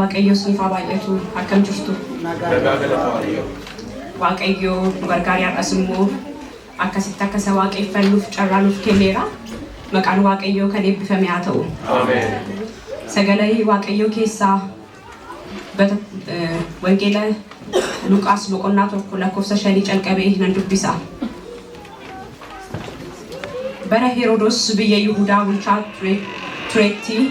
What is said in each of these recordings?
Waaqayyo sinifa baay'atu akkam jirtu Waaqayyo gargaariyaa asummoo akkasitti akka waaqeffannuuf carraanuuf kenneera maqaan Waaqayyo kan eebbifame haa ta'u Amen. Sagalee Waaqayyo keessaa wangeela Luqaas boqonnaa 1 lakkoofsa 5 calqabee nan dubbisa Bara Herodos biyya Yihuudaa bulchaa turetti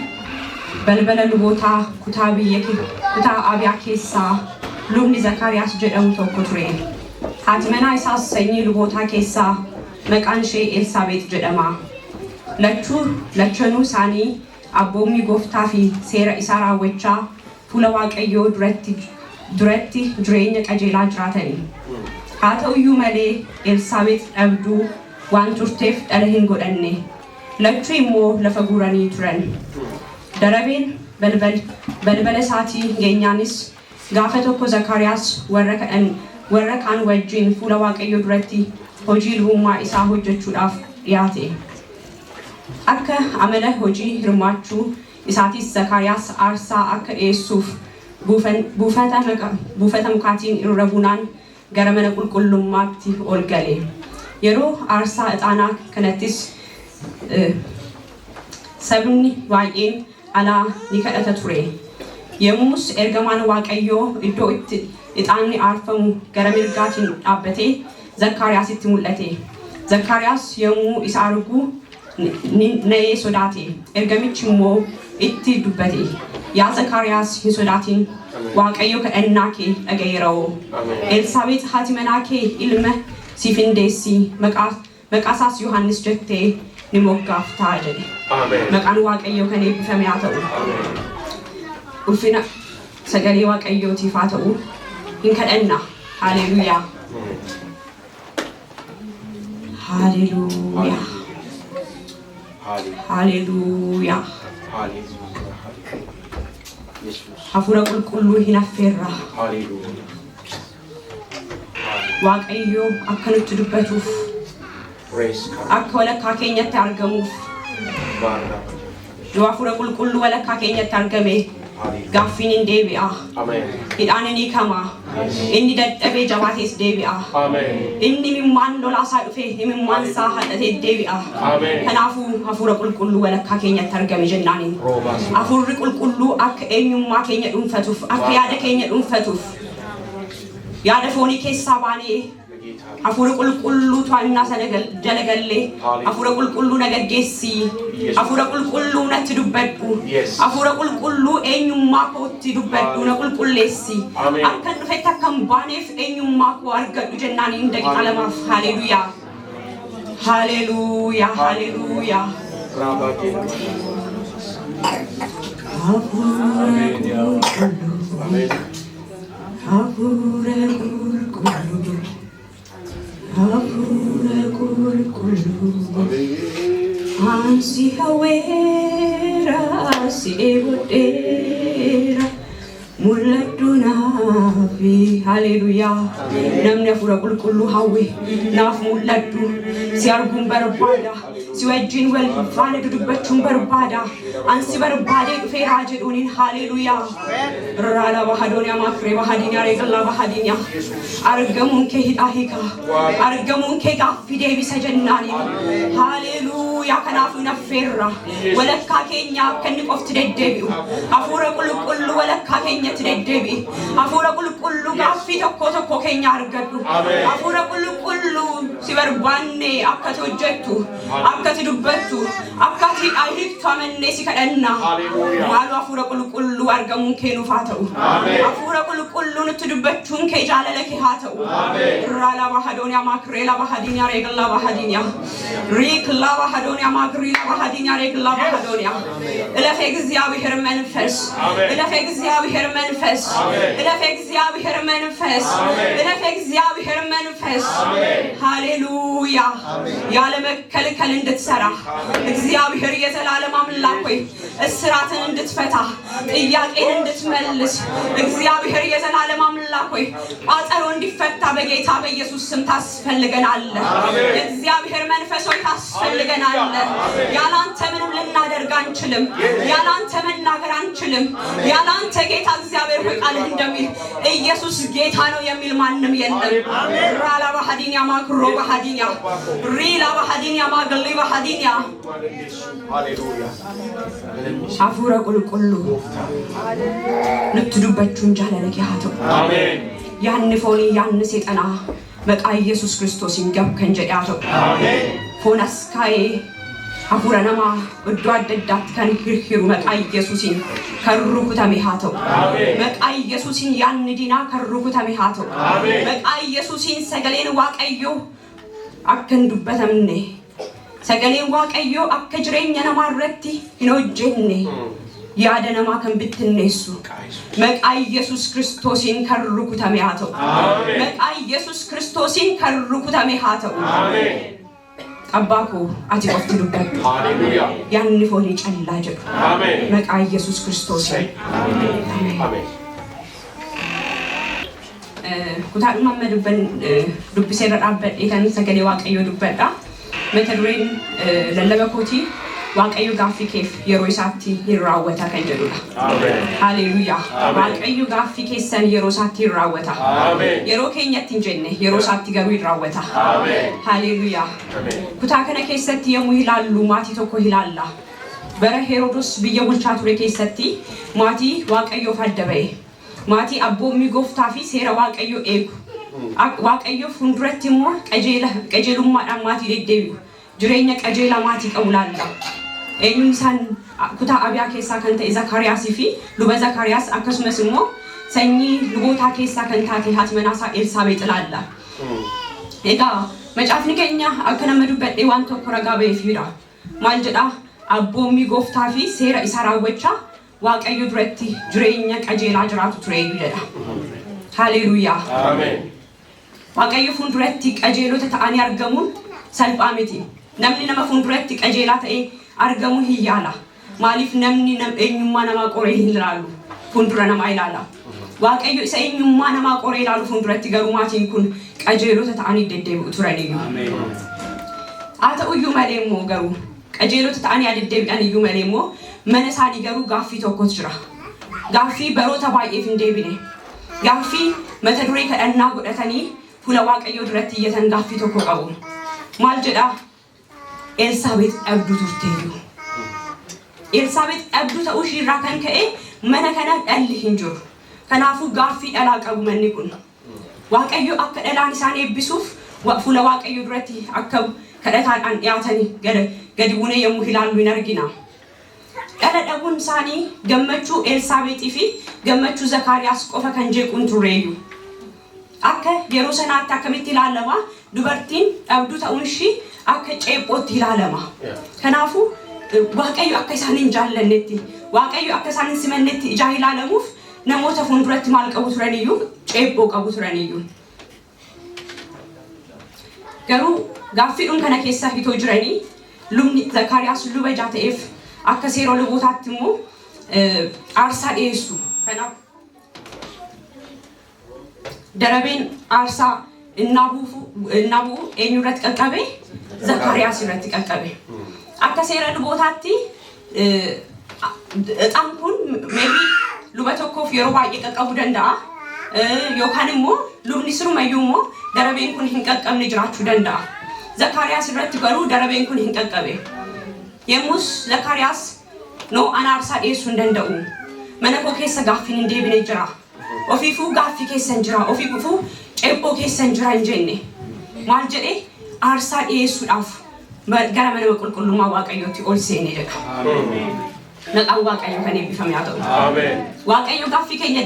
balbala luboota kutaa Abiyaa keessaa lubni Zakariyaas jedhamu tokko ture. Haati manaa isaas sanyii lubootaa keessaa maqaan ishee Elsaabeet jedhama. Lachanuu isaanii abboommii gooftaa fi seera isaa raawwachaa fuula Waaqayyoo duratti jireenya qajeelaa jiraatani. Haa ta'uyyuu malee Elsaabeet dhabduu waan turteef dhala hin godhanne. Lachuu immoo lafa guuranii turan. Darabeen balbala isaatii geenyaanis gaafa tokko Zakariyaas warra kaan wajjin fuula Waaqayyoo duratti hojii lubummaa isaa hojjechuudhaaf dhiyaate. Akka amala hojii hirmaachuu isaatis Zakariyaas aarsaa akka dhiyeessuuf buufata mukaatiin irra bunaan gara mana qulqullummaatti ol gale. Yeroo aarsaa ixaanaa kanattis sabni baay'een alaa ni kadhata ture. Yommus ergamaan Waaqayyoo iddoo itti ixaanni aarfamu gara mirgaatiin dhaabbatee Zakariyaasitti mul'ate. Zakariyaas yommuu isa argu na'ee sodaate. Ergamichi immoo itti dubbate. Yaa Zakariyaas hin sodaatin. Waaqayyo kadhannaa kee dhaga'eera'oo. Elsaabeet haati manaa kee ilma siif hin deessi. Maqaasaas Yohaannis jettee ni moggaaftaa jedhe. Maqaan Waaqayyoo kan eebbifame haa ta'u. Ulfina sagalee Waaqayyootiif haa ta'u. Hin kadhanna. Haleluuyaa. Haleluuyaa. Haleluuyaa. Hafuura qulqulluu hin affeerra. Waaqayyoo akka nutti dubbatuuf akka walakkaa keenyatti argamuuf yoo hafuura qulqulluu walakkaa keenyatti argame gaaffiin hin deebi'a. Hidhaan ni kama. Inni dadhabee jabaatees deebi'a. Inni mimmaan lolaasaa dhufee mimmaan isaa hadhatee deebi'a. Kanaafuu hafuura qulqulluu walakkaa keenyatti argame jennaaniin. Hafuurri qulqulluu akka eenyummaa keenya dhuunfatuuf akka yaada keenya dhuunfatuuf yaada foonii keessaa baanee hafuura qulqulluu to'annaa sana jala gallee hafuura qulqulluu na gaggeessi. Hafuura qulqulluu natti dubbadhu. Hafuura qulqulluu eenyummaa kootti dubbadhu na qulqulleessi. Akkan dhufetti akkan baaneef eenyummaa koo argadhu jennaaniin daqiiqaa lamaaf. Haleluuyaa. Haleluuyaa. Haleluuyaa. Hafuura qulqulluu. Hafuura qulqulluu. Ansi hawweera si eegodheera mul'adhu naafi. Haleluuyaa. Namni hafuura qulqulluu hawwe naaf mul'adhu si arguun barbaada. Si wajjin wal faana dudubbachuun barbaada. Ansi barbaadee dhufeeraa jedhuuniin. Haleluuyaa. Raala bahadooniyaa maakiree bahadiinyaa reegallaa bahadiinyaa. Argamuun kee hidhaa hiikaa. Argamuun kee gaaffii deebisa jennaaniin. Haleluuyaa. Kanaafuu naffeerra walakkaa keenya akka inni qofti deddeebi'u. Hafuura qulqulluu walakkaa keenyatti deddeebi'i. Hafuura qulqulluu gaaffii tokko keenya argadhu. Hafuura qulqulluu si barbaanne akkati hojjettu. Akkati dubbattu. Akkati hiiktu amannee si kadhanna. Maaloo hafuura qulqulluu argamuun kee nuuf haa ta'u. Hafuura qulqulluu nutti dubbachuun kee jaalala kee haa ta'u. Raala bahadooniyaa maakiree laba hadiinyaa reegallaa bahadiinyaa. Riik laba hadooniyaa ማግሪ ለባህዲኛ ሬግ ለባህዶኒያ እለፈ እግዚአብሔር መንፈስ እለፈ እግዚአብሔር መንፈስ እለፈ እግዚአብሔር መንፈስ እለፈ እግዚአብሔር መንፈስ ሃሌሉያ ያለ መከልከል እንድትሰራ እግዚአብሔር የዘላለም አምላክ ሆይ እስራትን እንድትፈታ ጥያቄን እንድትመልስ እግዚአብሔር የዘላለም አምላክ አምላክ ሆይ ቋጠሮ እንዲፈታ በጌታ በኢየሱስ ስም ታስፈልገናለህ እግዚአብሔር መንፈስ ሆይ ታስፈልገናለህ ያላንተ ምንም ልናደርግ አንችልም ያላንተ መናገር አንችልም ያላንተ ጌታ እግዚአብሔር ሆይ ቃልህ እንደሚል ኢየሱስ ጌታ ነው የሚል ማንም የለም ራላ በሐዲንያ ማክሮ በሐዲንያ ሪላ በሐዲንያ ማገሊ በሐዲንያ ሃሌሉያ አፉረ ቁልቁሉ ንትዱበቹን ጃለለኪ ሃቶ አሜን ያን ፎኒ ያን ሰይጣና መቃ ኢየሱስ ክርስቶስ ይንገብ ከንጀዳቶ አሜን ፎናስካይ አፉረ ነማ ወዶ አደዳት ከን ሂሩ መቃ ኢየሱስን ከሩኩታሜ ሃቶ አሜን መቃ ኢየሱስን ያን ዲና ከሩኩታሜ ሃቶ አሜን መቃ ኢየሱስን ሰገሌን ዋቀዮ አከንዱበተምኔ ሰገሌን ዋቀዮ አከጅሬኛ ነማረቲ ሂኖጀኔ ያደነማ ከንብትነሱ መቃ ኢየሱስ ክርስቶስን ከሩኩታሜ ሃቶ አሜን መቃ ኢየሱስ ክርስቶስን ከሩኩታሜ ሃቶ አሜን አባኮ አቲ ወፍትዱበት ሃሌሉያ ያን ፎኒ ጨላጀ አሜን መቃ ኢየሱስ ክርስቶስ አሜን አሜን ኩታን ማመዱበን ዱብሴ ረዳበት ኢታን ሰገሌ ዋቀዮ ዱበዳ መተድሬን ለለበኮቲ ዋቀዮ ጋፊ ኬፍ የሮይሳቲ ይራወታ ከንጀዱላ አሜን ሃሌሉያ ዋቀዮ ጋፊ ኬሰን የሮሳቲ ይራወታ አሜን የሮኬኛት እንጀነ የሮሳቲ ገሩ ይራወታ አሜን ሃሌሉያ አሜን ኩታከነ ኬሰቲ የሙሂላሉ ማቲ ቶኮ ሂላላ በረ ሄሮዶስ በየቡልቻቱ ኬሰቲ ማቲ ዋቀዮ ፈደበይ ማቲ አቦሚ ጎፍታፊ ሴራ ዋቀዮ ኤኩ ዋቀዮ ፉንድረቲሞ ቀጀሉማ ማቲ ደደዩ ጅሬኛ ቀጀላ ማቲ ቀውላላ ኤኒሳን ኩታ አብያ ኬሳ ከንተ ዘካርያስ ፊ ሉበ ዘካርያስ አከስመስሞ ሰኒ ሉቦታ ኬሳ ከንታቲ ሃትመናሳ ኤልሳቤጥ ላላ ኤጋ መጫፍንከኛ አከነመዱበት ዋንቶ ኮረጋበ ይፊራ ማልጀዳ አቦሚ ጎፍታፊ ሴራ ኢሳራወቻ ዋቀዩ ድረቲ ጅሬኛ ቀጀላ ጅራቱ ትሬዩ ይለዳ ሃሌሉያ አሜን ዋቀዩ ፉንድረቲ ቀጀሎ ተታአኒ አርገሙን ሰልጳሚቲ ነምኒ ነመ ፉንድረቲ ቀጀላ ተኤ አርገሙ ይያላ ማሊፍ ነምኒ ነምኙማ ነማ ቆሬ ይላሉ ፉንድረ ነማ ይላላ ዋቀዩ ሰይኙማ ነማ ቆሬ ይላሉ ፉንድረቲ ገሩማቲን ኩን ቀጀሎ ተታአኒ ደደቡ ቱረኒዩ አሜን አተኡዩ መሌሞ ገሩ ቀጀሎ ተታአኒ አደደብዳን እዩ መሌሞ መነሳኒ ገሩ ጋፊ ተኮት ጅራ ጋፊ በሮ ተባይፍ እንደቢኔ ጋፊ መተድሬ ከደና ጉደተኒ ሁለ ዋቀዮ ድረት እየተንጋፊ ተኮቀቡ ማልጀዳ ኤልሳቤጥ አብዱ ቱርቴዩ ኤልሳቤጥ አብዱ ተኡሺ ራከን ከኤ መነከና ዳልሂንጆር ከናፉ ጋፊ ዳላቀቡ መንኩን ዋቀዮ አከደላን ሳኔ ቢሱፍ ወፉለ ዋቀዮ ድረት አከብ ከደታን አንያተኒ ገድቡኔ የሙሂላሉ ይነርጊና ቀለደቡን ሳኒ ገመቹ ኤልሳቤጥ ፊ ገመቹ ዘካርያስ ቆፈ ከንጄ ቁንቱሬዩ አከ የሮሰናታ ከሚት ይላለማ ዱበርቲን አብዱ ተኡንሺ አከ ጨጶት ይላለማ ከናፉ ዋቀዩ አከሳንን ጃለነቲ ዋቀዩ አከሳንን ሲመነቲ ጃሂላለሙፍ ነሞተ ፉንድረት ማልቀቡ ትረኒዩ ጨጶ ቀቡ ትረኒዩ ገሩ ጋፊዱን ከነከሳ ሂቶ ጅረኒ ሉምኒ ዘካርያስ ሉበጃተኤፍ አከሴሮ ለቦታትሙ አርሳ ኤሱ ከና ደረቤን አርሳ እናቡ ኤኙረት ቀቀበ ዘካርያስ ይረት ቀቀበ አከሴረ ለቦታቲ ጣምኩን ሜቢ ሉበተኮፍ የሮባ የቀቀቡ ደንዳ ዮካንሞ ሉብኒስሩ ማዩሞ ደረቤን ኩን ህንቀቀም ንጅራቹ ደንዳ ዘካርያስ ይረት ገሩ ደረቤን ኩን ህንቀቀበ የሙስ ዘካርያስ ኖ አናርሳ ኤሱ እንደንደው መነኮ ኬሰ ጋፊን እንደብኔ ጅራ ኦፊፉ ጋፊ ኬሰን ጅራ ኦፊፉ ጨጶ ኬሰን ጅራ እንጀኔ ማልጀዴ አርሳ ኤሱ ዳፍ ገራ መነ በቁልቁሉማ ዋቀዮቲ ኦልሴኔ ደካ አሜን ነቃው ዋቀዮ ከኔ ቢፈሚያተው አሜን ዋቀዮ ጋፊ ከኛ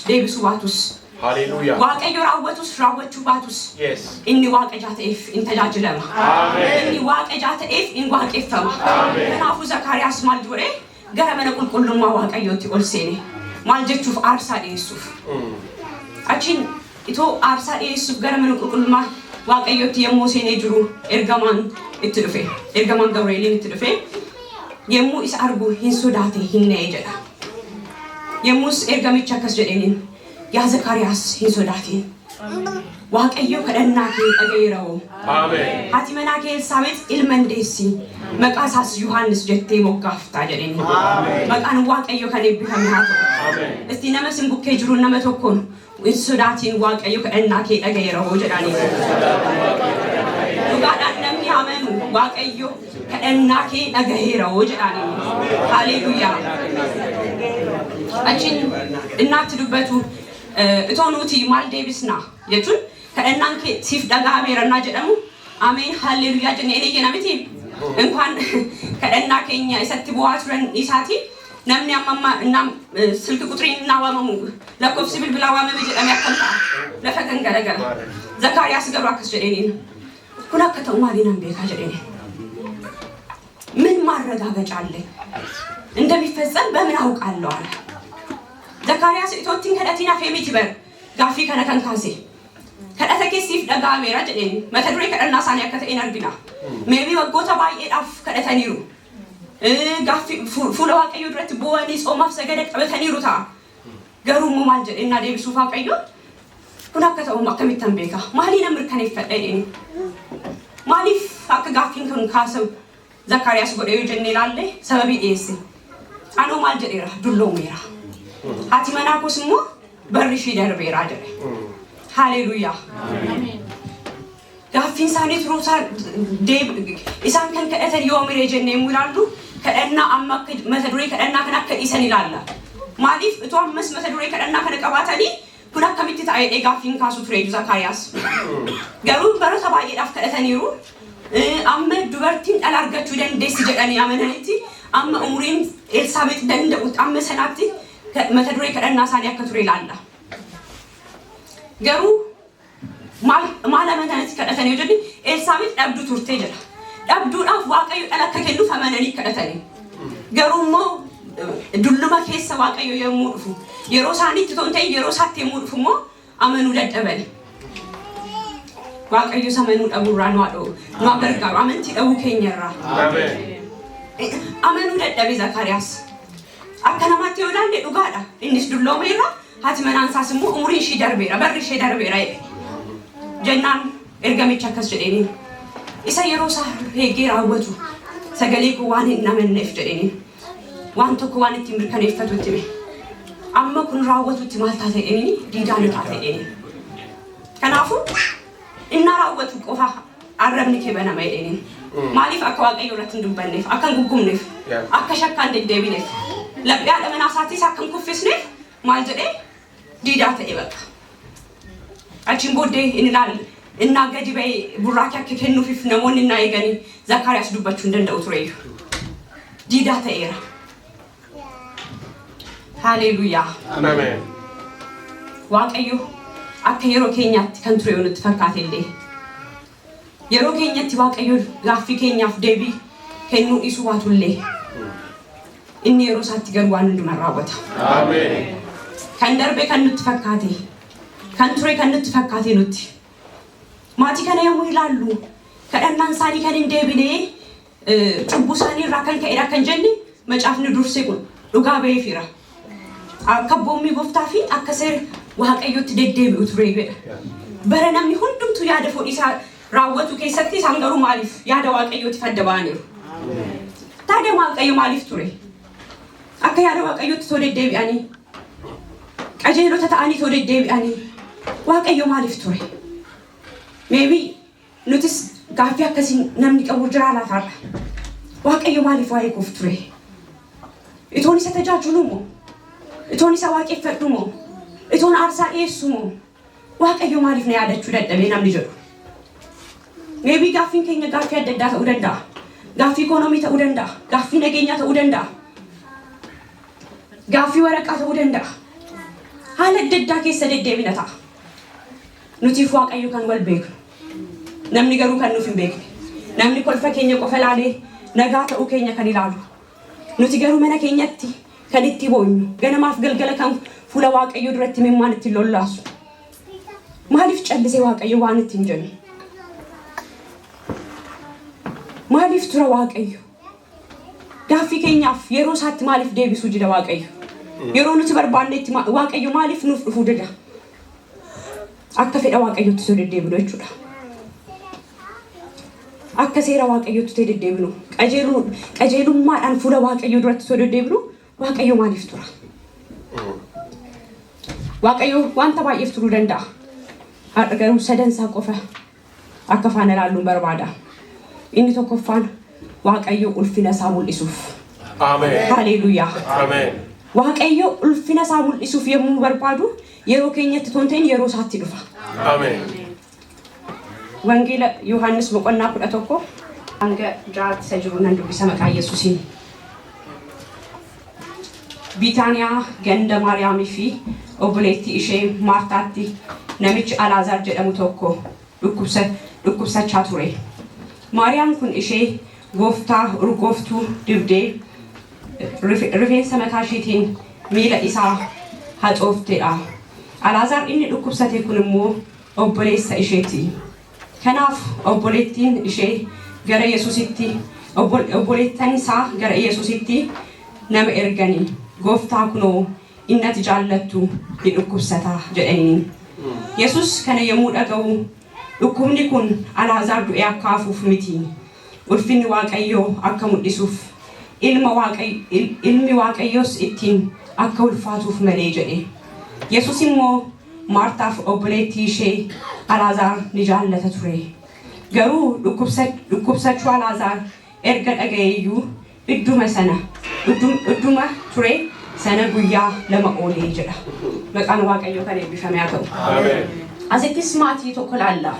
ዴቢሱ ዋቱስ ሃሌሉያ ዋቀዮ ራወቱስ ራወቹ ባቱስ yes ኢኒ ዋቀጃተ ኤፍ ኢንተጃጅለማ አሜን ኢኒ ዋቀጃተ ኤፍ ኢንዋቀፈማ አሜን ከናፉ ዘካርያስ ማልጆሬ ገራ መነ ቁልቁሉማ ዋቀዮቲ ኦልሴኔ ማልጀቹፍ አርሳ ኤሱፍ አቺን ኢቶ አርሳ ኤሱፍ ገራ መነ ቁልቁሉማ ዋቀዮቲ የሞሴኔ ጅሩ ኤርጋማን ኢትዱፌ ኤርጋማን ገብርኤልን ኢትዱፌ የሙ ኢስአርጉ ሂንሶዳቴ ሂነየጀዳ የሙስ ኤርጋሚቻ ከስጀዴኒን ያ ዘካርያስ ይሶዳቲ waaqayyo kadhannaa kee dhaga'eeroo Ameen. Haati manaa kee Elsaabeet ilman deessi maqaa isaas Yohaannis jettee moggaaftaa jedheni maqaan waaqayyo kan eebbifame haa ta'u isti nama sin bukkee jiru nama tokkoon hin sodaatiin waaqayyo kadhannaa kee dhaga'eeroo jedhanii dhugaadhaan namni amanu waaqayyo kadhannaa kee dhaga'eeroo jedhanii haleluuyaa achiin innaatti dubbatu itonuuti maal deebisna jechuun kadhannaan kee siif dhaga'ameerannaa jedhamu ameen haleluuyaa jennee eegna miti እንኳን kadhannaa keenya isatti bu'aa turan isaati namni amma silk quxriin waamamu lakkoofsi bilbilaa waamame jedhamee akkam ta'a lafa kan garagara Zakariyaas garuu akkas jedheen kun akka ta'u maaliin an beekaa jedheen ምን ማረጋገጫ አለ እንደሚፈጸም በምን አውቃለሁ አለ Zakariyaas itootiin kadhatiin afeemiti bar gaaffii kana kan kaase kadhata keessiif dhaga'ameera jedheen mata duree kadhannaa isaanii akka ta'een argina meebii waggoota baay'eedhaaf kadhataniiru gaaffii fuula waaqayyoo duratti bu'anii soomaaf sagada qabataniiru ta'a garuu immoo maal jedheenaa deebisuuf waaqayyo kun akka ta'u akkamittan beeka maaliin mirkaneeffadha jedheen maaliif akka gaaffiin kun kaasamu Zakariyaas godhee yoo jennee ilaalle sababii dhiyeesse anoo maal jedheera dulloomeera haati manaa koos immoo barri ishee darbeera jedhe haleluuyaa gaaffiin isaanii turuusaa isaan kan kadhatan yoo miree jennee ilaallu kadhannaa amma mata duree kadhannaa kan akka dhiisan ilaalla maaliif itoo ammas mata duree kadhannaa kana qabaatanii kun akkamitti ta'ee gaaffiin kaasu ture Zakariyaas garuu baroota baay'eedhaaf kadhataniiru amma dubartiin dhala argachuu dandeessi jedhanii amananitti amma umuriin Elsaabeet danda'utti amma sanaatti mata duree kadhannaa isaanii akka ture ilaalla garuu maal amananitti kadhatanii jedhani Elsaabeet dhabduu turtee jira dhabduudhaaf waaqayyo dhala akka kennuuf amananii kadhatanii garuu immoo dulluma keessa waaqayyo yommuu dhufu yeroo isaaniitti ta'e yeroo isaatti yommuu dhufu immoo amanuu dadhabani waaqayyo samanuu dhabuurraa nu gargaaru amantii dhabuu keenyarraa amanuu dadhabe Zakariyaas akka namaatti yoo ilaalle dhugaadha innis dulloomeera haati manaan isaas immoo umuriin ishee darbeera barri ishee darbeera jennaan ergamicha akkas jedheen isa yeroo isaa eegee raawwatu sagalee koo waan hin amanneef jedheen waan tokko waan itti mirkaneeffatu itti amma kun raawwatutti maal taate jedheen diidaan taate jedheen kanaafuu inna raawwatu qofa arrabni kee banama jedheen maaliif akka waaqayyo irratti hin dubbanneef akka hin guggumneef akka shakkaan deddeebineef laphee haadha manaa isaatiis akka hin kuffisneef maal jedhee diidaa ta'e bakka achiin booddee inni ilaalle innaa gadi ba'ee burraakii akka kennuufiif namoonni innaa eeganii Zakariyaas dubbachuu hin danda'u tureeyyu diidaa ta'eera haleluuyaa Ameen. waaqayyo akka yeroo keenyaatti kan ture yoo nutti fakkaate illee yeroo keenyatti waaqayyo gaaffii keenyaaf deebii kennuu dhiisuu baatullee inni yeroo isaatti garuu waan hundumaa raawwata Ameen. kan darbe kan nutti fakkaate kan ture kan nutti fakkaate nutti maatii kana yommuu ilaallu kadhannaan isaanii kan hin deebine cubbuu isaanii irraa kan ka'edha kan jenne macaafni dursee kun dhugaa ba'eefira akka boomii gooftaa fi akka seera waaqayyotti deddeebi'u ture jedha bara namni hundumtuu yaada foonii isaa raawwatu keessatti isaan garuu maaliif yaada waaqayyooti fadda ba'aniiru taada waaqayyo maaliif ture akka yaada waaqayyotti too deddeebi'anii qajeelota ta'anii too deddeebi'anii waaqayyo maaliif ture maybe nutis gaaffii akkasiin namni qabu jira laataadha waaqayyo maaliif waa'ee koof ture itoon isa tajaajilu moo itoon isa waaqeffadhu moo itoon aarsaa dhiyeessu moo waaqayyo maaliif na yaadachuu dadhabee namni jedhu maybe gaaffiin keenya gaaffii adda addaa ta'uu danda'a gaaffii ikoonoomii ta'uu danda'a gaaffii nageenyaa ta'uu danda'a gaaffii waraqaa ta'uu danda'a haala adda addaa keessa deddeebina ta'a nutiif waaqayyo kan wal beeknu namni garuu kan nuuf hin beekne namni kolfa keenya qofa ilaalee nagaa ta'uu keenya kan ilaalu nuti garuu mana keenyatti kan itti boonyu ganamaaf galgala kan fuula waaqayyo duratti mimmaan itti lollaasu maaliif callisee waaqayyo waan itti hin jennu maaliif tura waaqayyo gaaffii keenyaaf yeroo isaatti maaliif deebisuu jira waaqayyo yeroo nuti barbaannetti waaqayyo maaliif nuuf dhufuu dida akka fedha waaqayyotti soo deddeebinu jechuudha. Akka seera waaqayyotti ta'e deddeebinu qajeelummaadhaan fuula waaqayyoo duratti soo deddeebinu waaqayyo maaliif tura? Waaqayyo wanta baay'eef turuu danda'a. Har'a garuu sadansaa qofa akka faana ilaalluun barbaada. Inni tokkoffaan waaqayyo ulfina isaa mul'isuuf. Amen. Haleluuyaa. Amen. Waaqayyo ulfina isaa mul'isuuf yommuu barbaadu yeroo keenyatti toonteen yeroo isaatti dhufa. Amen. Wangeela Yohaannis boqonnaa 11 hanga 6 isa jiru nan dubbisa maqaa Yesuusiin. Bitaaniyaa ganda Maariyaamii fi obboleettii ishee Maartaatti namichi Alaazaar jedhamu tokko dhukkubsachaa ture. Maariyaam kun ishee gooftaa urgooftuu dibdee rifeensa mataa isheetiin miila isaa haxoofteedha. Alaazaar inni dhukkubsate kun immoo obboleessa isheeti. Kanaaf obboleettiin ishee gara Yesuusitti obboleettan isaa gara Yesuusitti nama erganii gooftaa kunoo inni ati jaallattu ni dhukkubsata jedhaniin. Yesuus kana yommuu dhaga'u dhukkubni kun Alaazaar du'ee akka hafuuf miti. Ulfinni Waaqayyoo akka mul'isuuf ilmi Waaqayyoos ittiin akka ulfaatuuf malee jedhe. Yesuus immoo Maartaaf obboleettii ishee Alaazaar ni jaallata ture. Garuu dhukkubsachuu Alaazaar erga dhaga'eeyyuu idduma ture sana guyyaa 2 oolee jedha. Maqaan Waaqayyoo kan eebbifame haa ta'u. Amen. Asittis maatii tokko laalla.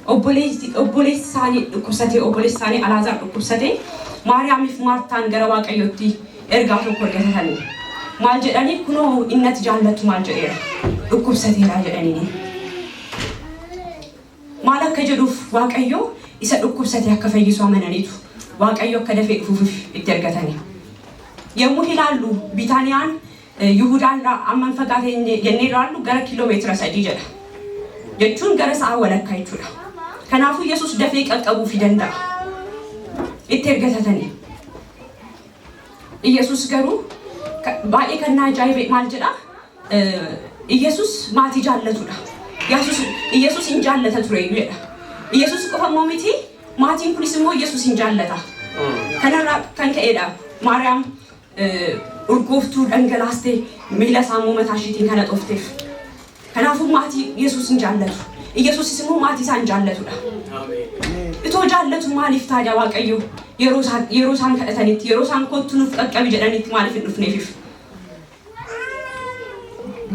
Obboleessi isaanii dhukkubsatee Alaazaar dhukkubsatee Maariyaamiif Maartaan gara Waaqayyootti ergaa tokko ergatanii. Maal jedhanii kunoo inni ati jaallattu maal jedheera dhukkubsateera jedhanii. Maal akka jedhuuf Waaqayyoo isa dhukkubsate akka fayyisu amananiitu Waaqayyo akka dafee dhufuuf itti ergatanii. Yommuu ilaallu Bitaaniyaan Yihuudaan amman fagaatee jennee ilaallu gara kiiloomeetira 3 jedha. Jechuun gara sa'a walakkaa jechuudha. Kanaafuu Yesuus dafee qaqqabuu danda'a. Itti ergatanii. Yesuus garuu baay'ee kan ajaa'ibe maal jedha? Yesuus maatii jaallatudha. Yesuus hin jaallata ture jedha. Yesuus qofa immoo miti maatiin kunis immoo Yesuus hin jaallata. Kanarraa kan ka'edha. Maariyaam urgooftuu dhangalaastee miila isaa immoo mataa isheetiin kana xofteef. Kanaafuu maatii Yesuus hin jaallatu. Yesuusis immoo maatii isaa hin jaallatudha. Itoo jaallatu maaliif taa'aa Waaqayyo yeroo isaan kadhatanitti yeroo isaan kottu nuuf qaqqabi jedhanitti maaliif hin dhufneef?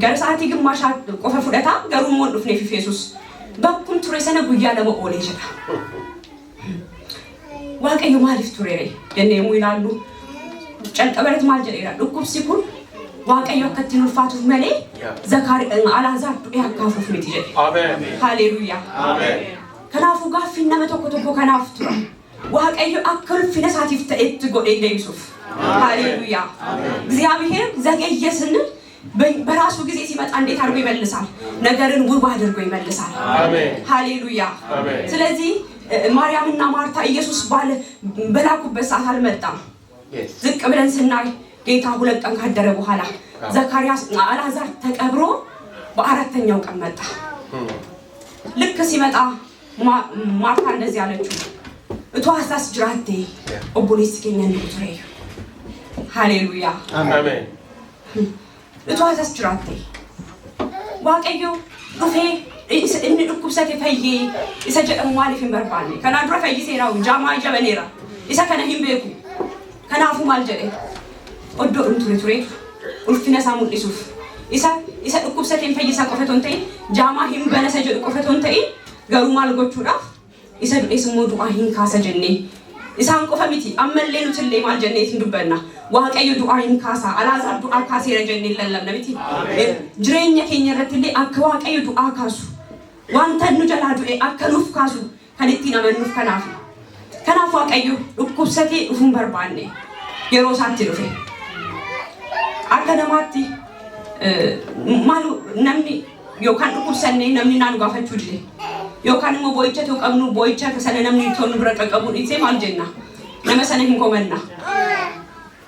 Gara sa'aatii gimmaashaa qofa fudhata garuu immoo hin dhufneef Yesuus. Bakkum ture sana guyyaa 2 oolee jedha. Waaqayyo maaliif tureere jennee yommuu ilaallu calqabarratti maal jedheera? Dhukkubsi kun Waaqayyo akka ittiin ulfaatuuf malee Alaazaar du'ee akka hafuuf miti jedhe. Amen. Haleluuyaa. Amen. Kanaafuu gaaffiin nama tokko kanaaf tura. Waaqayyo akka ulfina isaatiif ta'etti godhee deebisuuf. Haleluuyaa. እግዚአብሔር ዘገየ ስንል በራሱ ጊዜ ሲመጣ እንዴት አድርጎ ይመልሳል? ነገርን ውብ አድርጎ ይመልሳል። አሜን። ሃሌሉያ። አሜን። ስለዚህ ማርያምና ማርታ ኢየሱስ በላኩበት ሰዓት አልመጣም። ዝቅ ብለን ስናይ ጌታ 2 ቀን ካደረ በኋላ ዘካርያስ አልዓዛር ተቀብሮ በአራተኛው ቀን መጣ። ልክ ሲመጣ ማርታ እንደዚህ አለችው፣ እቷሳስ ጅራቴ ኦቦሌስ ከኛን ቁጥሬ። ሃሌሉያ። አሜን። እቷሳስ ጅራቴ Waaqayyo dhufee inni dhukkubsate fayyee isa jedhamu maaliif hin barbaanne? Kanaan dura fayyiseera jaamaa jabaneera. Isa kana hin beeku. Kanaafuu maal jedhe? Oddoo ture ulfina isaa mul'isuuf. Isa dhukkubsateen fayyisaa qofa otoo hin ta'in jaamaa hin banasa jedhu qofa otoo hin ta'in garuu maal gochuudhaaf isa du'ees immoo du'aa hin kaasa jennee. Isaan qofa miti ammallee nutillee maal jennee hin dubbanna. Waaqayyo du'aa hin kaasa. Alaazaar du'aa kaaseera jennee lallabna miti. Jireenya keenya irrattillee akka Waaqayyo du'aa kaasu wanta nu jalaa du'e akka nuuf kaasu kan ittiin amannuuf kanaaf. Kanaaf Waaqayyo dhukkubsatee dhufuun barbaanne yeroo isaatti dhufe. Akka namaatti maal namni yookaan dhukkubsannee namni naan gaafachuu dide. Yookaan immoo boo'icha ta'uu qabnu boo'icha sana namni toonu bira qaqqabuun ibsee maal jenna? Nama sana hin komanna.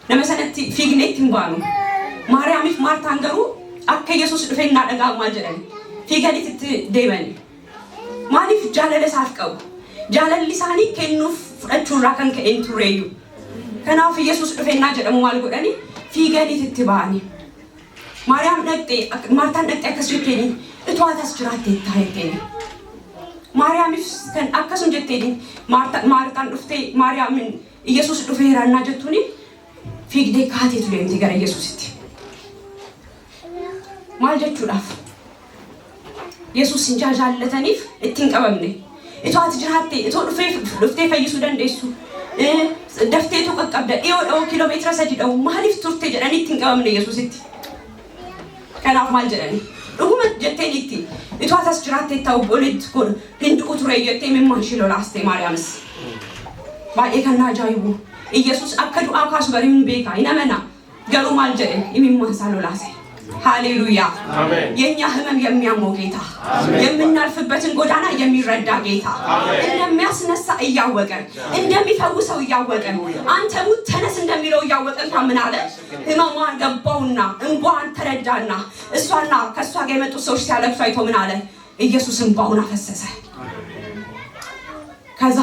Nama sanatti fiignee ittiin baanu. Maariyaamiif Maartaan garuu akka Yesuus dhufee naa dhaga'u maal jedhani? ፊገሊት ደበኒ ማሊፍ ጃለለ ሳፍቀው ጃለል ሊሳኒ ከኑፍ ፍረቹራ ከን ከእንቱሬዩ ከናፍ ኢየሱስ ድፈና ጀደሙ ማልጎዳኒ ፊገሊት ትባኒ ማርያም ነቅጤ ማርታን ነቅጤ ከስጀቴኒ እቷታስ ጅራቴ ታይቴኒ ማርያም ይፍስተን አከሱን ጀቴኒ ማርታን ድፍቴ ማርያምን ኢየሱስ ድፈራና ጀቱኒ ፊግዴ ካቴቱ ለምቲ ገረ ኢየሱስቲ ማልጀቹ ዳፍ ኢየሱስ እንጃጃለተኒፍ እትንቀበምኔ እቷት ጅራቴ እቶ ድፍቴ ፈይሱ ደንደሱ ደፍቴቱ ቀቀብደ ኢዮ ኪሎሜትር ሰዲደው ማሊፍ ቱርቴ ጀዳኒ እትንቀበምኔ ኢየሱስቲ ከናፍ ማልጀዳኒ ሩመት ጀቴኒቲ እቷታስ ጅራቴ ታው ቦሊት ኮር ህንድ ቁጥሬ የቴ መማሽሎ ላስቴ ማርያምስ ባኤከና ጃይቡ ኢየሱስ አከዱ አካስ በሪም ቤካ ይነመና ገሩ ማልጀደ የሚማሳሎ ላሴ ሃሌሉያ አሜን የኛ ህመም የሚያመው ጌታ የምናልፍበትን ጎዳና የሚረዳ ጌታ እንደሚያስነሳ እያወቀ እንደሚፈውሰው እያወቀ አንተ ሙት ተነስ እንደሚለው እያወቀ ምን አለ ህመሟን ገባውና እንቧን ተረዳና እሷና ከሷ ጋር የመጡ ሰዎች ሲያለቅሱ አይቶ ምን አለ ኢየሱስ እንባውን አፈሰሰ ከዛ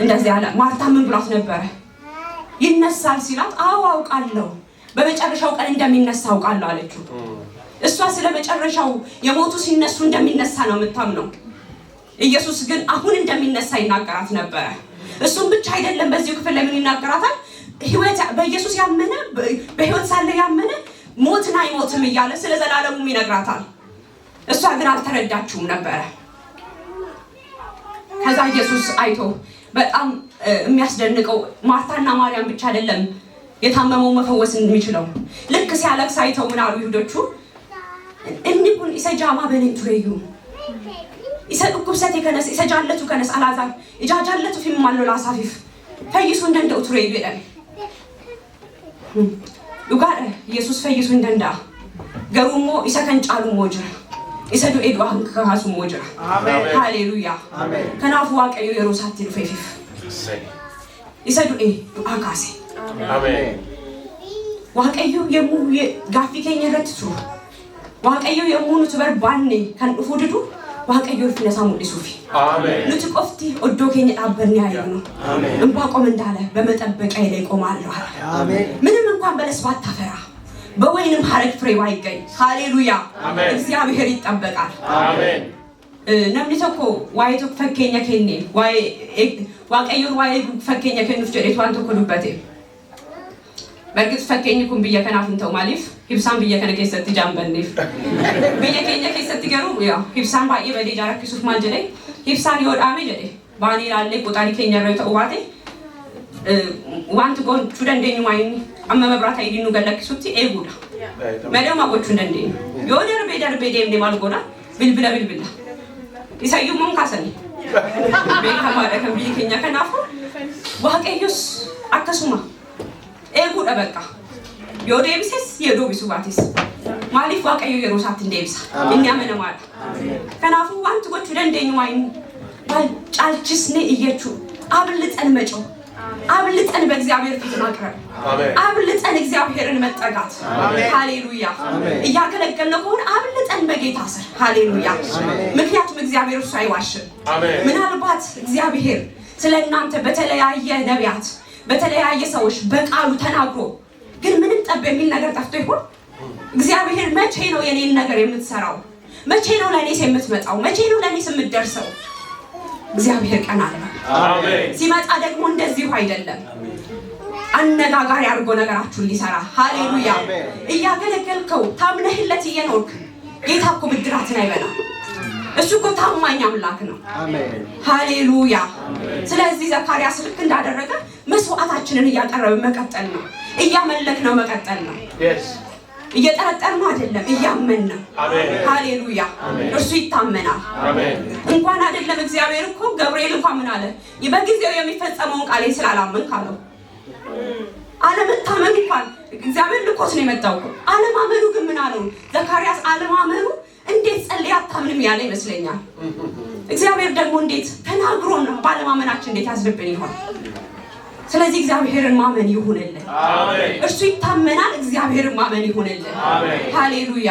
እንደዚህ አለ ማርታ ምን ብሏት ነበር ይነሳል ሲላት አዎ አውቃለሁ በመጨረሻው ቀን እንደሚነሳ አውቃለሁ አለችው እሷ ስለ መጨረሻው የሞቱ ሲነሱ እንደሚነሳ ነው የምታምነው ኢየሱስ ግን አሁን እንደሚነሳ ይናገራት ነበር እሱም ብቻ አይደለም በዚህ ክፍል ለምን ይናገራታል ህይወት በኢየሱስ ያመነ በህይወት ሳለ ያመነ ሞትን አይሞትም እያለ ስለ ዘላለሙ ይነግራታል እሷ ግን አልተረዳችውም ነበር ከዛ ኢየሱስ አይቶ በጣም የሚያስደንቀው ማርታና ማርያም ብቻ አይደለም የታመመው መፈወስ የሚችለው ልክ ሲያለቅስ አይተው ምን አሉ ይሁዶቹ እንኩን ኢሰጃማ በኔቱሬዩ ኢሰዱኩብሰቴ ከነስ ኢሰጃለቱ ከነስ አላዛር ኢጃጃለቱ ፊማሎ ላሳፊፍ ፈይሱ እንደንደው ቱሬዩ ይላል ዱጋደ ኢየሱስ ፈይሱ እንደንዳ ገሩሞ ኢሰከንጫሉ ሞጅ ኢሰዱ ኤድዋን ከሃሱ ሞጅ አሜን ሃሌሉያ አሜን ከናፉ ዋቀዩ የሮሳት ዲፌፊፍ ኢሰዱ አካሴ አሜን ዋቀዩ የሙ ጋፊ ከኛ ረትሱ ዋቀዩ የሙኑ ተበርባኔ ከን ኡፉድዱ ዋቀዩ ፍነሳሙ ዲሱፊ አሜን ንጥቆፍቲ ኦዶ ከኛ ዳበርኒ ያየኑ አሜን እንባቆም እንዳለ በመጠበቂያ ላይ ቆማለሁ አሜን ምንም እንኳን በለስባት ታፈራ በወይንም ሐረግ ፍሬ ባይገኝ ሃሌሉያ አሜን እግዚአብሔር ይጠበቃል አሜን namni tokko waa'ee tokko fakkeenya kenne waaqayyoon waa'ee fakkeenya kennuuf jedheet waan tokko dubbate barqit fakkeenyi kun biyya kanaaf hin ta'u maaliif ibsaan biyya kana keessatti jaambanneef biyya keenya keessatti garuu yaa ibsaan baay'ee badee jaarakisuuf maal jedhe ibsaan yoo dhaame jedhe baanii ilaallee qoxaanii keenya irra ta'u baate wanti gochuu dandeenyu waa'inni amma mabraata idinu gallakkisutti eeguudha madama gochuu dandeenyu yoo darbee deemne maal godha bilbila isayyummoon kaasani beekamaadha kan biyyi keenya kanaafu waaqayyos akkasuma eeguudha bakka yoo deebises yoo deebisu baatis maaliif waaqayyo yeroo isaatti hin deebisa inni amanamaadha kanaafu wanti gochuu dandeenyu waa'inni caalchisne iyyachuu አብልጠን መጮህ አብልጠን በእግዚአብሔር ፊት ማቅረብ አብልጠን እግዚአብሔርን መጠጋት ሃሌሉያ እያገለገልን ከሆነ አብልጠን በጌታ ስር ሃሌሉያ ምክንያቱም እግዚአብሔር እሱ አይዋሽም ምናልባት እግዚአብሔር ስለእናንተ በተለያየ ነቢያት በተለያየ ሰዎች በቃሉ ተናግሮ ግን ምንም ጠብ የሚል ነገር ጠፍቶ ይሆን እግዚአብሔር መቼ ነው የኔን ነገር የምትሰራው መቼ ነው ለኔስ የምትመጣው መቼ ነው ለኔስ የምትደርሰው እግዚአብሔር ቀና አለ አሜን ሲመጣ ደግሞ እንደዚህ አይደለም አነጋጋሪ አድርጎ ነገራችሁን ሊሰራ ሃሌሉያ እያገለገልከው ታምነህለት እየኖርክ ጌታ እኮ ብድራትን አይበላ እሱ እኮ ታማኝ አምላክ ነው አሜን ሃሌሉያ ስለዚህ ዘካርያስ ልክ እንዳደረገ መስዋዕታችንን እያቀረበ መቀጠል ነው እያመለክነው መቀጠል ነው እየተጠራጠርነው አይደለም እያመንነው አሜን ሃሌሉያ እርሱ ይታመናል አሜን እንኳን አይደለም እግዚአብሔር እኮ ገብርኤል እንኳን ምን አለ በጊዜው የሚፈጸመውን ቃሌ ስላላመንክ አለው አለመታመን እንኳን እግዚአብሔር ልኮት ነው የመጣው አለማመኑ ግን ምን አለው ዘካርያስ አለማመኑ እንዴት ጸልይ አታምንም ያለ ይመስለኛል እግዚአብሔር ደግሞ እንዴት ተናግሮና ባለማመናችን እንዴት ያዝብን ይሆን ስለዚህ እግዚአብሔርን ማመን ይሁንልን አሜን እርሱ ይታመናል እግዚአብሔርን ማመን ይሁንልን አሜን ሃሌሉያ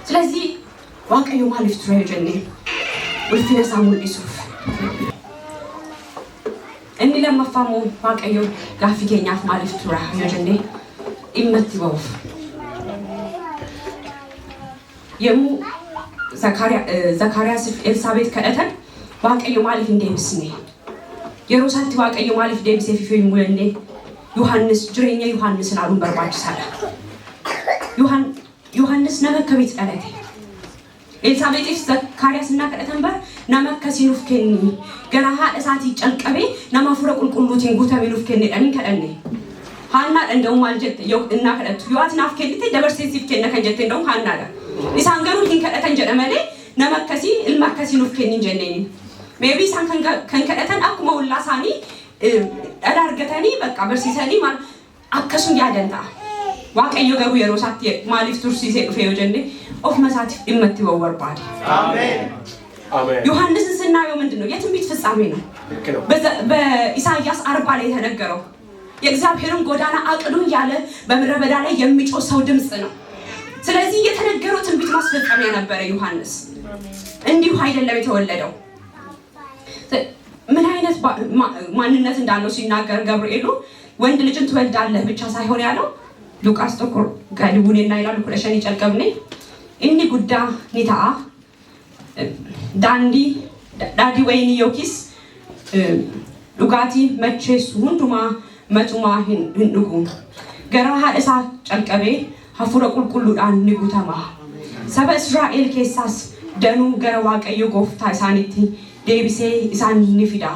ስለዚህ waaqayyo maaliif ture jennee ulfina isaa mul'isuuf inni lammaffaamoo waaqayyo gaaffii keenyaaf maaliif tura yoo jennee dhimma itti ba'uuf yemmuu Zakariyaas fi Elsaabeet kadhatan waaqayyo maaliif hin deebisne yeroo isaatti waaqayyo maaliif deebisee fi hin mul'anne Yohaannis jireenya Yohaannis ilaaluun barbaachisaadha. Yohaannis nama akkamitti dhalate? Elsaabeet fi Zakariyaas innaa kadhatan bara nama akkasii nuuf kenni gara haadha isaatii calqabee nama hafuura qulqulluutiin guutamee nuuf kennedhanii kadhanne. Haannaadha nda'u maal jette yoo innaa kadhattu yoo ati naaf kennite dabarsee siif kenna kan jette nda'u haannaadha. Isaan garuu hin kadhatan jedha malee nama akkasii ilma akkasii nuuf kenni hin jenneeni. Maybe isaan kan kadhatan akkuma hollaa isaanii dhala argatanii bakka barsiisanii maal akkasuma yaadan ta'a. Waaqayyo garuu yeroo isaatti maaliif tursiisee dhufe yoo jenne ofuma isaatiif dhimma itti ba'uu barbaada. Amen. Amen. ዮሐንስን ስናየው ምንድነው የትንቢት ፍጻሜ ነው። በኢሳይያስ 40 ላይ የተነገረው የእግዚአብሔርን ጎዳና አቅዱ ያለ በምድረ በዳ ላይ የሚጮህ ሰው ድምጽ ነው። ስለዚህ የተነገረው ትንቢት ማስፈጸሚያ ነበር ዮሐንስ። እንዲሁ አይደለም የተወለደው። ምን አይነት ማንነት እንዳለው ሲናገር ገብርኤሉ ወንድ ልጅን ትወልዳለህ ብቻ ሳይሆን ያለው ሉቃስ ተቆር ጋሊቡኔና ይላል ኩለሸኒ ጨልቀብኔ እኒ ጉዳ ኒታ daandii wayinii yookiis dhugaatii macheessu hundumaa matumaa hin dhugu. Gara haadha isaa calqabee hafuura qulqulluudhaan ni guutama. Saba Israa'el keessaas danuu gara Waaqayyo gooftaa isaaniitti deebisee isaan ni fida.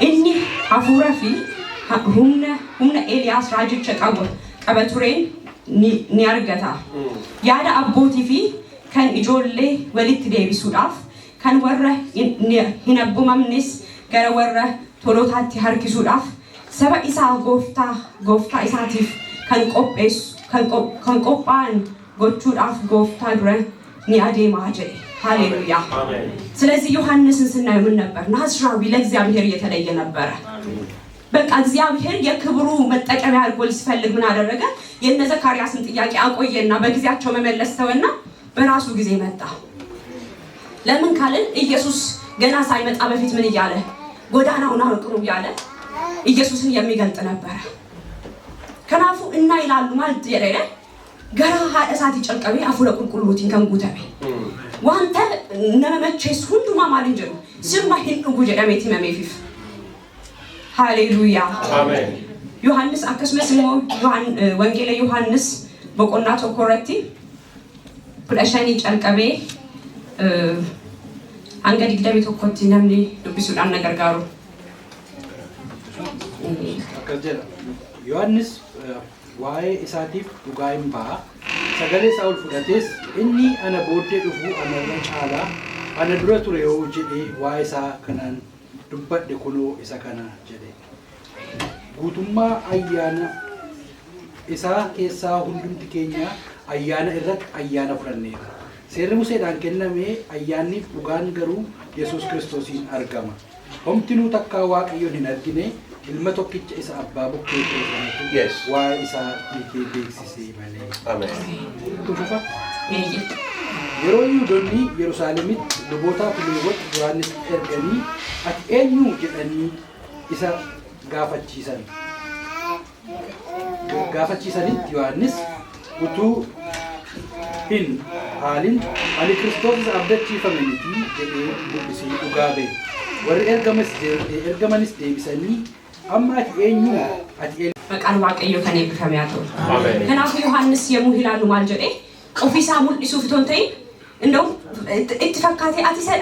Inni hafuura fi humna Eeliyaas raajicha qaba tureen ni argata. Yaada abbootii fi kan ijoollee walitti deebisuudhaaf kan warra hin abbumamnes gara warra tolootaatti harkisuudhaaf saba isaa gooftaa isaatiif kan qophaa'an gochuudhaaf gooftaa dura ni adeemaa jedhe. ሃሌሉያ። ስለዚህ ዮሐንስን ስናየው ምን ነበር? ናዝራዊ ለእግዚአብሔር የተለየ ነበረ። በቃ እግዚአብሔር የክብሩ መጠቀሚያ አድርጎ ሲፈልግ ምን አደረገ? የነ ዘካርያስን ጥያቄ አቆየና በጊዜያቸው መመለስ ተወና በራሱ ጊዜ መጣ። ለምን ካልን ኢየሱስ ገና ሳይመጣ በፊት ምን እያለ ጎዳናውን አቅኑ እያለ ኢየሱስን የሚገልጥ ነበር። ከናፉ እና ይላሉ ማለት የሌለ ገራ ሀሳት ይጨልቀበ አፉለ ቁልቁሉቲን ከንጉተበ ዋንተ ነመመቼስ ሁሉ ማማልንጀሩ ዝማህን ጉጀዳሜት መሜፊፍ ሃሌሉያ አሜን። ዮሐንስ አከስመስሞ ወንጌለ ዮሐንስ በቆናቶ ኮረቲ ፕለሻኒ ጨልቀበ አንገዲ ግደቤ ተኮቲ ነምኒ ዱቢሱዳን ነገር ጋሩ አከጀላ ዮሐንስ ዋይ ኢሳቲፍ ዱጋይምባ ሰገሌ ሳውል ፍዳቴስ እኒ አነ ቦዴ ዱፉ አነ ጫላ አነ ዱረ ቱሬው ጀዲ ዋይ ሳ ከናን ዱበደ ኩኖ ኢሳ ከና ጀዲ ጉቱማ አያና ኢሳ ኬሳ ሁንዱምቲ ኬኛ አያና እረት አያና ፍረኔ seerri museedhaan kenname ayyaanniif dhugaan garuu Yesuus Kiristoosiin argama. Homtinuu takkaa Waaqayyoon hin argine ilma tokkicha isa abbaa bukkee keessatti waa isaa hiikee beeksisee malee. Tufufa. Yeroo Yihuudoonni Yerusaalemitti lubootaa fi Lewwota Yohaannis erganii ati eenyu jedhanii isa gaafachiisanitti Yohaannis utuu hin haalin ani Kiristoos abdachiifame miti jedhee dubbisee dhugaa ba'e. Warri ergamanis deebisanii amma ati eenyu መቃል waaqayyo kan eebbifame haa ta'u. Kanaafuu Yohaannis yemmuu ilaalu maal jedhee ofiisaa mul'isuuf osoo hin ta'in እንደው itti fakkaatee ati isa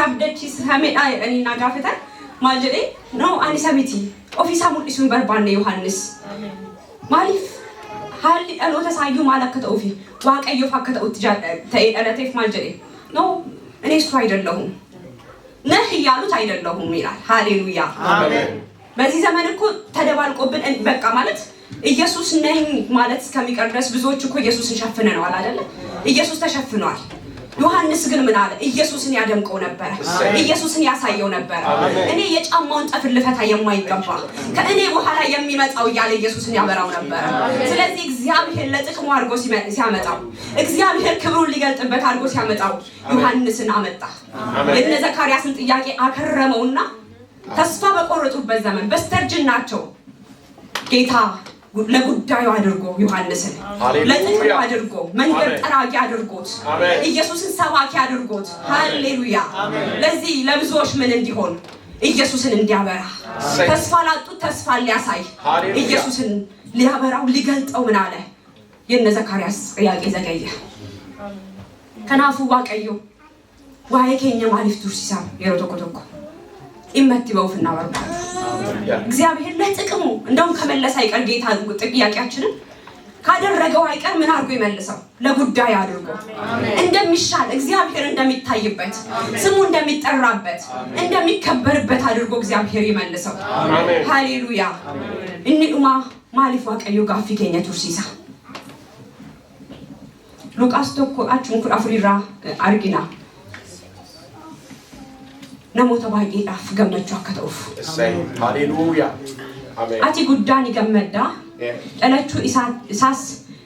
abdachiisameedha jedhanii na gaafatan maal jedhee no ani isa miti ofiisaa mul'isuu hin barbaanne Yohaannis. Maaliif haalli dhaloota isaayyuu maal akka ta'uu fi waaqayyoof akka ta'utti ta'ee dhalateef maal jedhee no እኔ እሱ አይደለሁም ነህ እያሉት አይደለሁም ይላል። ሃሌሉያ አሜን። በዚህ ዘመን እኮ ተደባልቆብን በቃ ማለት ኢየሱስ ነኝ ማለት እስከሚቀር ድረስ ብዙዎች እኮ ኢየሱስን ሸፍነዋል አይደል? ኢየሱስ ተሸፍኗል። ዮሐንስ ግን ምን አለ? ኢየሱስን ያደምቀው ነበር፣ ኢየሱስን ያሳየው ነበር። እኔ የጫማውን ጠፍር ልፈታ የማይገባ ከእኔ በኋላ የሚመጣው እያለ ኢየሱስን ያበራው ነበር። ስለዚህ እግዚአብሔር ለጥቅሙ አድርጎ ሲያመጣው፣ እግዚአብሔር ክብሩን ሊገልጥበት አድርጎ ሲያመጣው ዮሐንስን አመጣ። የነ ዘካርያስን ጥያቄ አከረመውና ተስፋ በቆረጡበት ዘመን በስተርጅናቸው ጌታ ለጉዳዩ አድርጎ ዮሐንስን ለጥቅሙ አድርጎ መንገድ ጠራጊ አድርጎት ኢየሱስን ሰባኪ አድርጎት ሃሌሉያ ለዚህ ለብዙዎች ምን እንዲሆን ኢየሱስን እንዲያበራ ተስፋ ላጡት ተስፋ ሊያሳይ ኢየሱስን ሊያበራው ሊገልጠው ምን አለ የነ ዘካርያስ ጥያቄ ዘገየ ከናፉ ዋቀዩ ዋይ ከኛ ማሊፍ ቱርሲሳ የሮቶኮቶኮ ኢመትበውፍና ወርባ እግዚአብሔር ለጥቅሙ እንደውም ከመለሰ አይቀር ጌታ ጥያቄያችንን ካደረገው አይቀር ምን አድርጎ ይመልሰው ለጉዳይ አድርጎ እንደሚሻል እግዚአብሔር እንደሚታይበት ስሙ እንደሚጠራበት እንደሚከበርበት አድርጎ እግዚአብሔር ይመልሰው ሃሌሉያ እንኡማ ማሊፍ ዋቀዩ ጋፊ ከኛ ቱርሲሳ ሉቃስ ቶኮ አቹን አፍሪራ አርጊና namoota baay'eedhaaf gammachuu akka ta'uuf. Haleluuyaa. Ameen. Ati guddaan gammaddaa. Dhalachuu isaas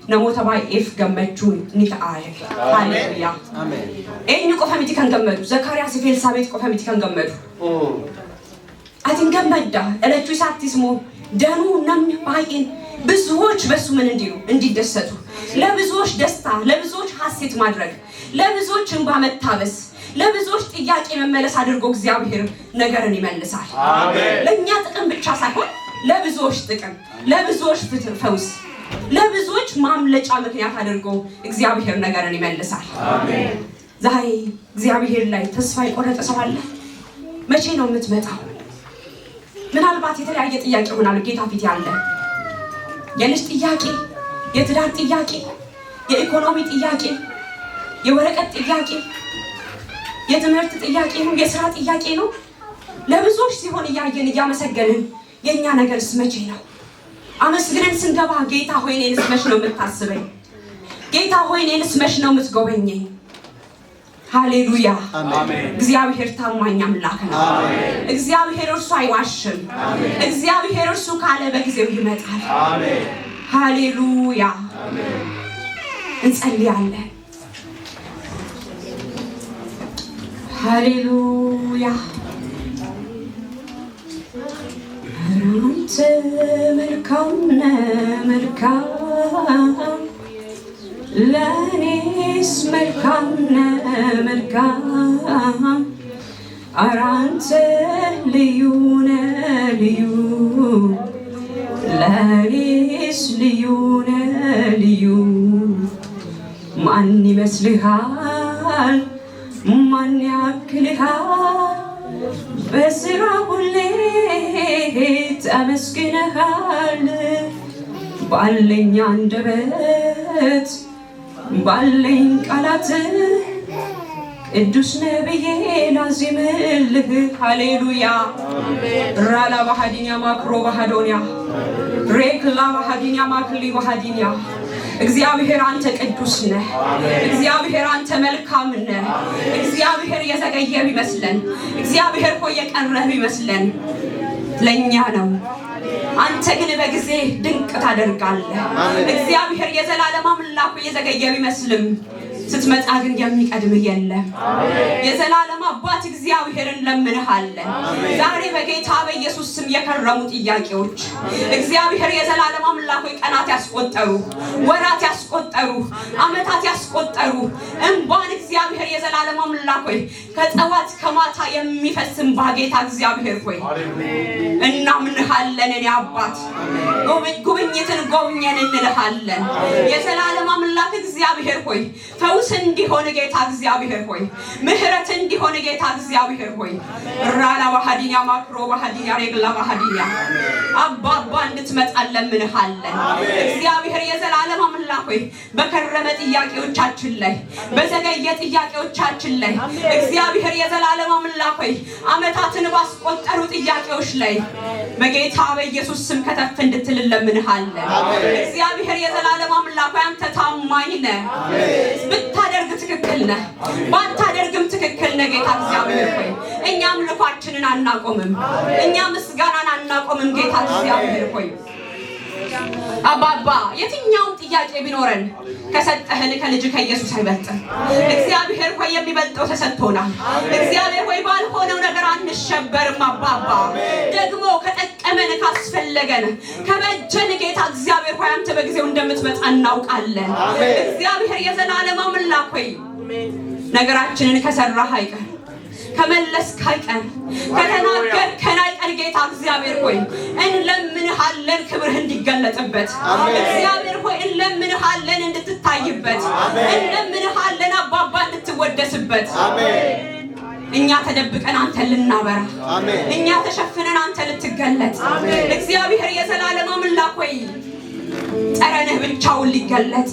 namoota baay'eef gammachuu ni ta'a. Haleluuyaa. Ameen. Eenyu qofa miti kan gammadu? Zakariyaas fi Elsaabeet qofa miti kan gammadu. Ati gammaddaa. Dhalachuu isaattis moo danuu namni baay'een ብዙዎች በሱ ምን እንዲሉ እንዲደሰቱ ለብዙዎች ደስታ ለብዙዎች ሐሴት ማድረግ ለብዙዎች እንባ መታበስ ለብዙዎች ጥያቄ መመለስ አድርጎ እግዚአብሔር ነገርን ይመልሳል አሜን ለኛ ጥቅም ብቻ ሳይሆን ለብዙዎች ጥቅም ለብዙዎች ፈውስ ለብዙዎች ማምለጫ ምክንያት አድርጎ እግዚአብሔር ነገርን ይመልሳል አሜን ዛሬ እግዚአብሔር ላይ ተስፋ ይቆረጠ ሰው አለ መቼ ነው የምትመጣው ምናልባት የተለያየ ጥያቄ ሆናል ጌታ ፊት ያለ የልጅ ጥያቄ የትዳር ጥያቄ የኢኮኖሚ ጥያቄ የወረቀት ጥያቄ የትምህርት ጥያቄ ነው የሥራ ጥያቄ ነው ለብዙዎች ሲሆን ያየን ያመሰገንን የኛ ነገርስ መቼ ነው አመስግነን ስንገባ ጌታ ሆይ እኔንስ መች ነው የምታስበኝ ጌታ ሆይ እኔንስ መች ነው የምትጎበኘኝ ሃሌሉያ አሜን እግዚአብሔር ታማኝ አምላክ ነው አሜን እግዚአብሔር እርሱ አይዋሽም አሜን እግዚአብሔር እርሱ ካለ በጊዜው ይመጣል አሜን ሃሌሉያ አሜን እንጸልያለን ሃሌሉያ አንተ መልካም ለኔስ መልካም አራንተ ልዩ ለኔስ ልዩ ማን ይመስልሃል ማን ያክልሃል በስራ ሁሌ ተመስግነሃል ባለኝ አንደበት ባለኝ ቃላት ቅዱስ ነብዬ ላዚምልህ ሃሌሉያ ራላ ባህዲኛ ማክሮ ባህዶንያ ሬክላ ባህዲኛ ማክሊ ባህዲኛ እግዚአብሔር አንተ ቅዱስ ነህ እግዚአብሔር አንተ መልካም ነህ እግዚአብሔር የዘገየ ቢመስለን እግዚአብሔር ሆይ የቀረህ ቢመስለን ለኛ ነው አንተ ግን በጊዜ ድንቅ ታደርጋለህ እግዚአብሔር የዘላለም አምላክ የዘገየ ቢመስልም ስትመጣ ግን የሚቀድም የለም የዘላለም አባት እግዚአብሔርን ለምንሃለን ዛሬ በጌታ በኢየሱስ ስም የከረሙ ጥያቄዎች እግዚአብሔር የዘላለም አምላክ ቀናት ያስቆጠሩ ወራት ያስቆጠሩ አመታት ያስቆጠሩ እንባን እግዚአብሔር የዘላለም አምላክ ከጠዋት ከማታ የሚፈስም ባጌታ እግዚአብሔር ሆይ እናምንሃለን እኔ አባት ጉብኝትን ጎብኘን እንልሃለን የዘላለም አምላክ እግዚአብሔር ሆይ ፈውስ እንዲሆን ጌታ እግዚአብሔር ሆይ ምህረት እንዲሆን ጌታ እግዚአብሔር ሆይ ራላ ባህዲኛ ማክሮ ባህዲኛ ሬግላ ባህዲኛ አባባ እንድትመጣለን ምንሃለን እግዚአብሔር የዘላለም አምላክ ሆይ በከረመ ጥያቄዎቻችን ላይ በዘገየ ጥያቄዎቻችን ላይ እግዚአብሔር የዘላለም አምላክ ሆይ አመታትን ባስቆጠሩ ጥያቄዎች ላይ በጌታ በኢየሱስ ስም ከተፍ እንድትልልን ምንሃለን እግዚአብሔር የዘላለም አምላክ አንተ ታማኝ ነህ ብታደርግ ትክክል ነህ ባታደርግም ትክክል ነህ ጌታ እግዚአብሔር ሆይ እኛም ልፋችንን አናቆምም እኛም ምስጋናን አናቆምም ጌታ እግዚአብሔር ሆይ አባባ የትኛውም ጥያቄ ቢኖረን ከሰጠህን ከልጅ ከኢየሱስ አይበልጥም እግዚአብሔር ሆይ የሚበልጠው ተሰጥቶናል እግዚአብሔር ሆይ ባልሆነው ነገር አንሸበርም አባባ ደግሞ ከጠቀመን ካስፈለገን ከበጀን ጌታ እግዚአብሔር ሆይ አንተ በጊዜው እንደምትመጣ እናውቃለን እግዚአብሔር የዘላለም አምላክ ሆይ ነገራችንን ከሰራህ አይቀር ከመለስክ አይቀር ከተናገርከን አይቀር ጌታ እግዚአብሔር ሆይ እንለምንሃለን ክብርህ እንዲገለጥበት እግዚአብሔር ሆይ እንለምንሃለን እንድትታይበት እንለምንሃለን አባባ እንድትወደስበት እኛ ተደብቀን አንተ ልናበራ እኛ ተሸፍነን አንተ ልትገለጥ እግዚአብሔር የዘላለም አምላክ ሆይ ጠረንህ ብቻውን ሊገለጥ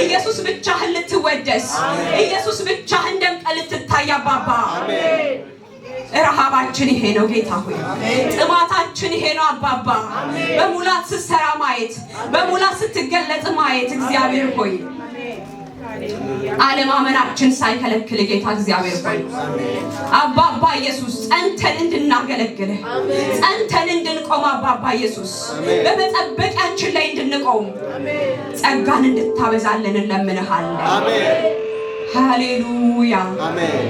ኢየሱስ ብቻህን ልትወደስ ኢየሱስ ብቻህን ደምቀህ ልትታይ አባባ ረሃባችን ይሄ ነው ጌታ ሆይ ጥማታችን ይሄ ነው አባባ በሙላት ስትሰራ ማየት በሙላት ስትገለጥ ማየት እግዚአብሔር ሆይ አለማመናችን ሳይከለክል ጌታ እግዚአብሔር ሆይ አባባ ኢየሱስ ጸንተን እንድናገለግልህ ጸንተን እንድንቆም አባባ ኢየሱስ በመጠበቂያችን ላይ እንድንቆም ጸጋን እንድታበዛልን እንለምንሃለን አሜን ሃሌሉያ አሜን